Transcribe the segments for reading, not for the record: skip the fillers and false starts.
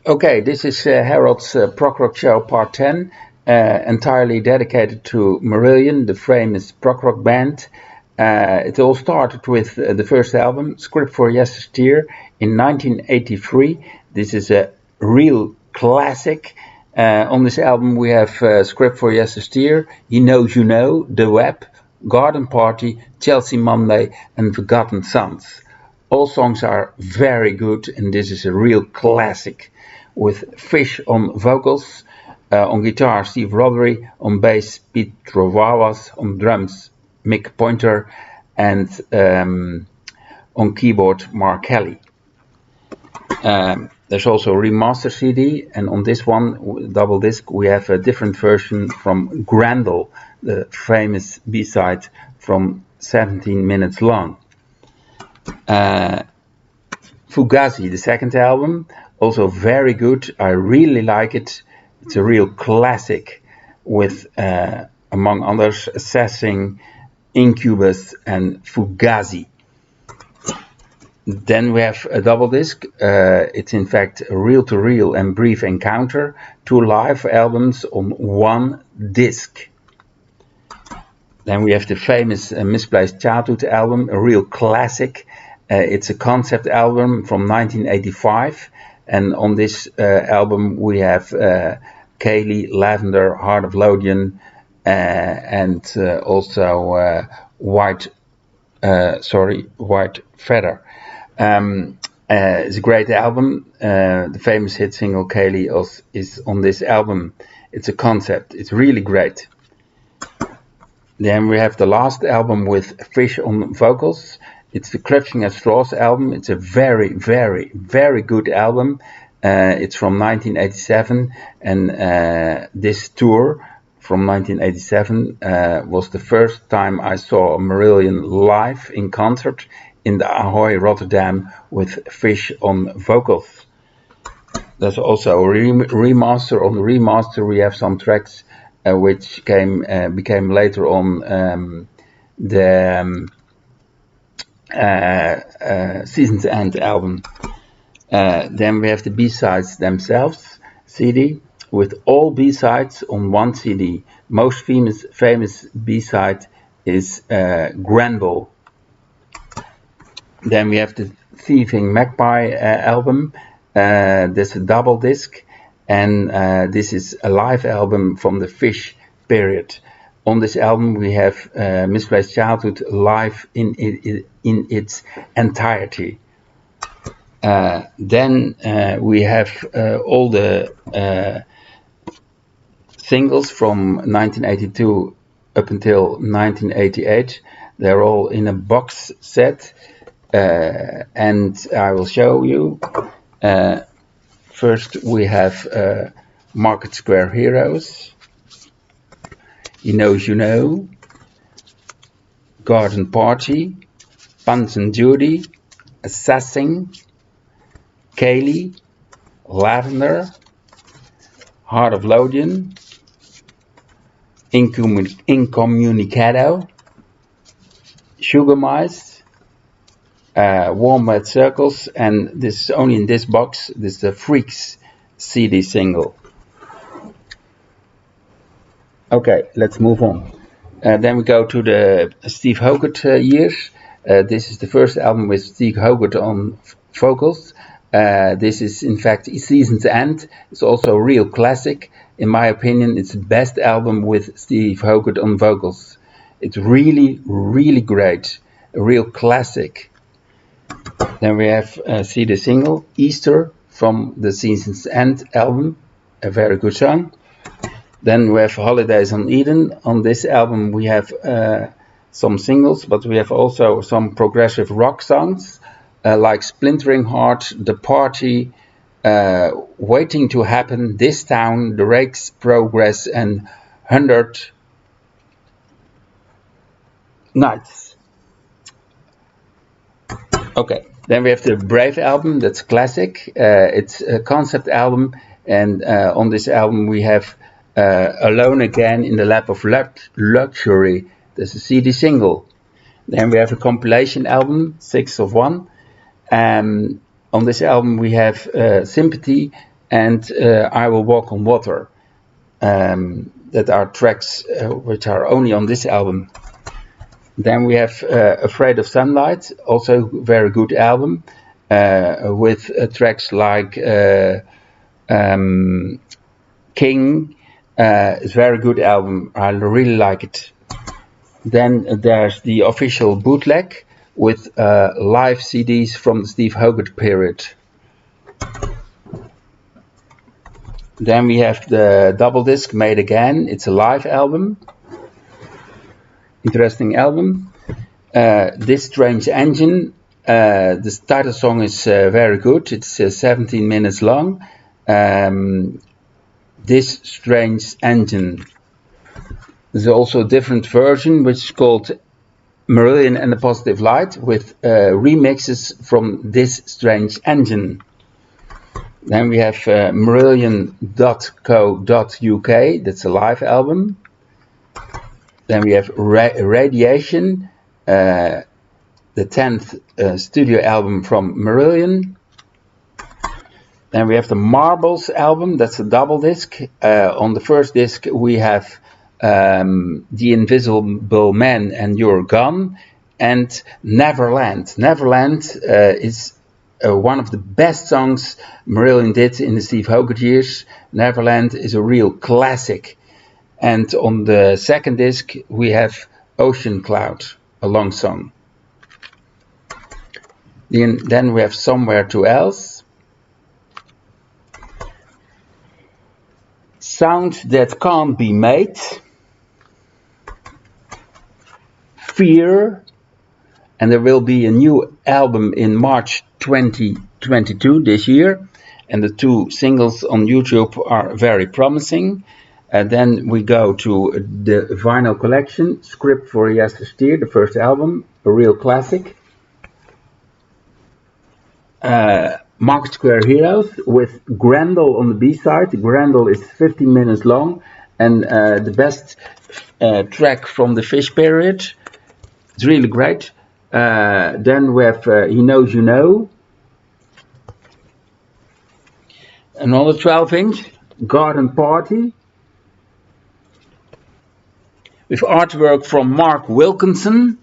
Okay, this is Harold's Prog Rock Show Part 10, entirely dedicated to Marillion, the famous prog rock band. It all started with the first album, Script for Yesteryear, in 1983. This is a real classic. On this album we have Script for Yesteryear, He Knows You Know, The Web, Garden Party, Chelsea Monday and Forgotten Sons. All songs are very good and this is a real classic. With Fish on vocals, on guitar Steve Rothery, on bass Pete Trovawas, on drums Mick Pointer, and on keyboard Mark Kelly. There's also a remaster CD, and on this one, double disc, we have a different version from Grendel, the famous B-side from 17 minutes long. Fugazi, the second album, also very good. I really like it. It's a real classic with, among others, Assessing, Incubus and Fugazi. Then we have a double disc. It's in fact a reel-to-reel and brief encounter, 2 live albums on 1 disc. Then we have the famous Misplaced Childhood album, a real classic. It's a concept album from 1985. And on this album we have Kaylee, Lavender, Heart of Lothian, and also White Feather. It's a great album. The famous hit single Kaylee is on this album. It's a concept. It's really great. Then we have the last album with Fish on vocals. It's the Clutching at Straws album. It's a very, very, very good album. It's from 1987, and this tour from 1987 was the first time I saw Marillion live in concert in the Ahoy Rotterdam with Fish on vocals. There's also a remaster. On the remaster we have some tracks which became later on the Season's End album. Then we have the B-sides themselves, CD, with all B-sides on 1 CD. Most famous B-side is Grendel. Then we have the Thieving Magpie album. There's a double disc, and this is a live album from the Fish period. On this album we have Misplaced Childhood live in its entirety. Then we have all the singles from 1982 up until 1988. They're all in a box set, and I will show you. First we have Market Square Heroes, He Knows You Know, Garden Party, Punch and Judy, Assessing, Kaylee, Lavender, Heart of Lothian, Incommunicado, Sugar Mice, Warm Wet Circles, and this is only in this box. This is the Freaks CD single. Okay, let's move on. Then we go to the Steve Hogarth years. This is the first album with Steve Hogarth on vocals. This is in fact Season's End. It's also a real classic. In my opinion, it's the best album with Steve Hogarth on vocals. It's really, really great. A real classic. Then we have the single Easter from the Season's End album. A very good song. Then we have Holidays on Eden. On this album we have some singles, but we have also some progressive rock songs like Splintering Heart, The Party, Waiting to Happen, This Town, The Rakes, Progress, and 100 Nights. Okay, then we have the Brave album. That's classic. It's a concept album, and on this album we have Alone Again in the Lap of Luxury. That's a CD single. Then we have a compilation album, 6 of 1. On this album we have Sympathy, and I Will Walk on Water. That are tracks which are only on this album. Then we have Afraid of Sunlight, also very good album, with tracks like King. It's a very good album. I really like it. Then there's the official bootleg with live CDs from the Steve Hogarth period. Then we have the double disc Made Again. It's a live album. Interesting album. This Strange Engine. The title song is very good. It's 17 minutes long. This Strange Engine. There's also a different version which is called Marillion and the Positive Light with remixes from This Strange Engine. Then we have Marillion.co.uk, that's a live album. Then we have Radiation, the 10th studio album from Marillion. Then we have the Marbles album, that's a double disc. On the first disc we have The Invisible Man and You're Gone, and Neverland. Neverland is one of the best songs Marillion did in the Steve Hogarth years. Neverland is a real classic. And on the second disc we have Ocean Cloud, a long song. Then we have Somewhere to Else. Sound That Can't Be Made. Fear. And there will be a new album in March 2022, this year. And the two singles on YouTube are very promising. And then we go to the vinyl collection, Script for a Yestersteer, the first album, a real classic. Market Square Heroes with Grendel on the B-side. Grendel is 15 minutes long and the best track from the Fish period. It's really great. Then we have He Knows You Know. Another 12-inch, Garden Party. With artwork from Mark Wilkinson.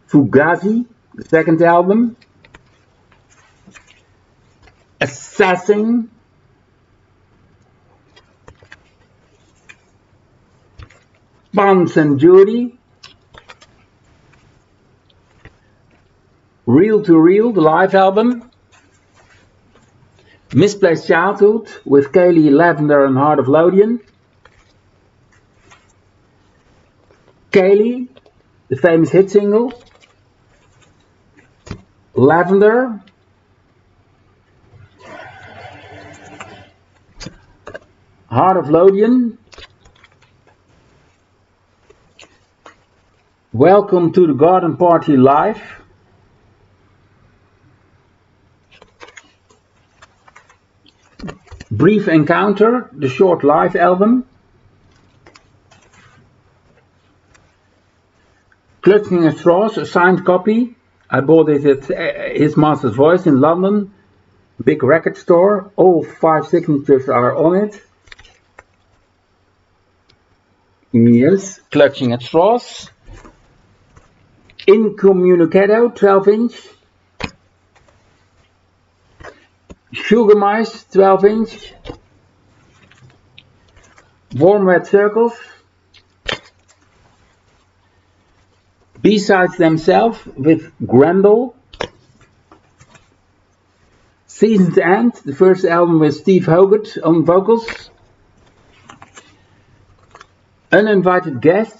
Fugazi, the second album. Assassin. Bounce and Judy. Reel to Reel, the live album. Misplaced Childhood with Kaylee Lavender and Heart of Lothian. Kaylee, the famous hit single. Lavender. Heart of Lothian. Welcome to the Garden Party Live. Brief Encounter, the short live album. Clutching at Straws, a signed copy. I bought it at His Master's Voice in London. Big record store. All 5 signatures are on it. Yes, Clutching at Straws. Incommunicado, 12-inch. Sugar Mice, 12-inch. Warm Red Circles. B-sides themselves with Grendel. Season's End, the first album with Steve Hogarth on vocals. Uninvited Guest.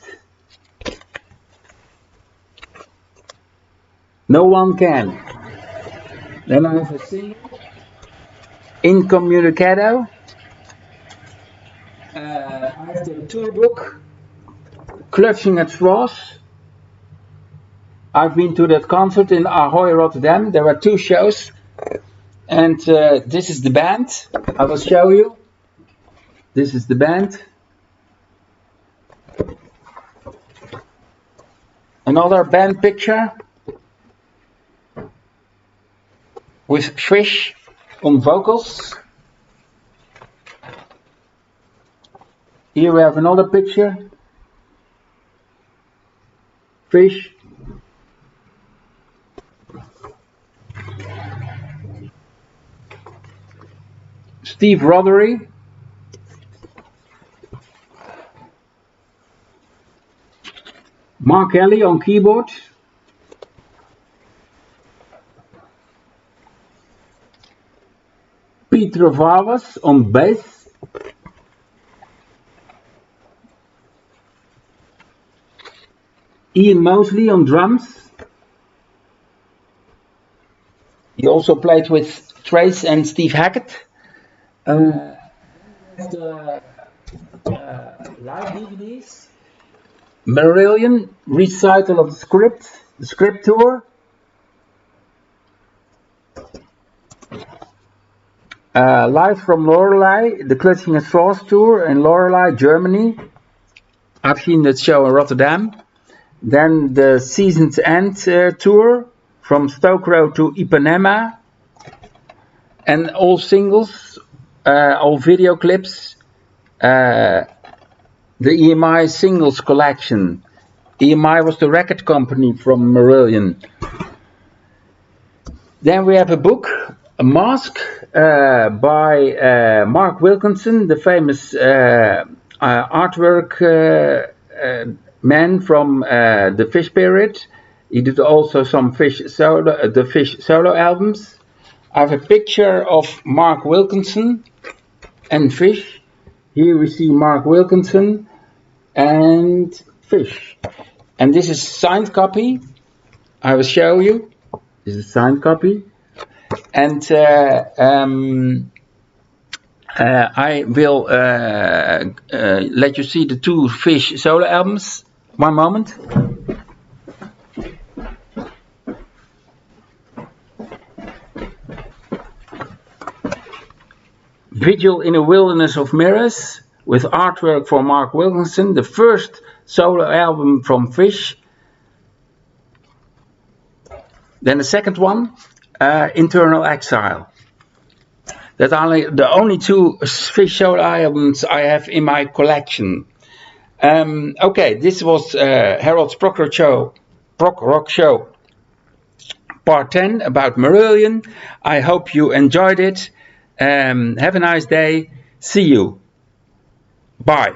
No One Can. Then I have a single. Incommunicado. I have the tour book. Clutching at Straws. I've been to that concert in Ahoy, Rotterdam. There were 2 shows. And this is the band. I will show you. This is the band. Another band picture. With Fish on vocals. Here we have another picture. Fish. Steve Rothery. Mark Kelly on keyboard. Peter Vavas on bass. Ian Mosley on drums. He also played with Trace and Steve Hackett. The live DVDs. Marillion, recital of the script tour. Live from Lorelei, the Clutching at Straws tour in Lorelei, Germany. I've seen that show in Rotterdam. Then the Season's End tour from Stoke Road to Ipanema. And all singles, all video clips. The EMI singles collection. EMI was the record company from Marillion. Then we have a book, a mask by Mark Wilkinson, the famous artwork man from the Fish period. He did also some the Fish solo albums. I have a picture of Mark Wilkinson and Fish. Here we see Mark Wilkinson and Fish. And this is a signed copy. I will show you. This is a signed copy. And I will let you see the two Fish solo albums. One moment. Vigil in a Wilderness of Mirrors, with artwork for Mark Wilkinson, the first solo album from Fish. Then the second one, Internal Exile. That are the only two Fish solo albums I have in my collection. Okay, this was Harold's Prog Rock Show, part 10 about Marillion. I hope you enjoyed it. Have a nice day. See you. Bye.